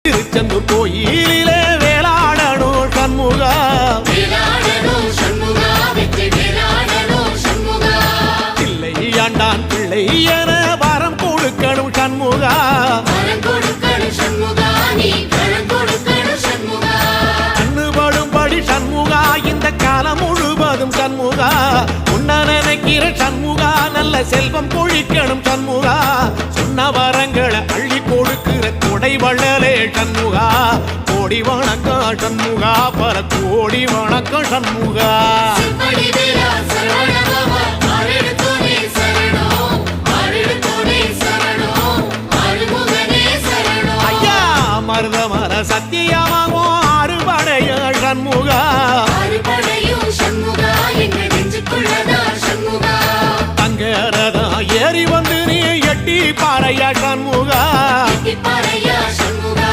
திருச்செந்தூர் கோயிலிலே வேளாடணும் சண்முகா, பிள்ளை ஆண்டான் பிள்ளை என வரம் கொடுக்கணும் சண்முகா, கண்ணுபடும்படி சண்முகா இந்த காலம் முழுவதும் சண்முகா, உன்ன நினைக்கிற சண்முகா நல்ல செல்வம் பொழிக்கணும் சண்முகா, சொன்ன வரங்களை அள்ளி கொடுக்கிற கொடை வள்ளலே சண்முகா, கோடி வணக்கம் சண்முகா, பல கோடி வணக்கம் சண்முகா. ஐயா மருதமர சத்தியமாகும் அறுபடைய சண்முகா, தங்கரதா ஏறி வந்து நீ எட்டி பாறையா சண்முகா.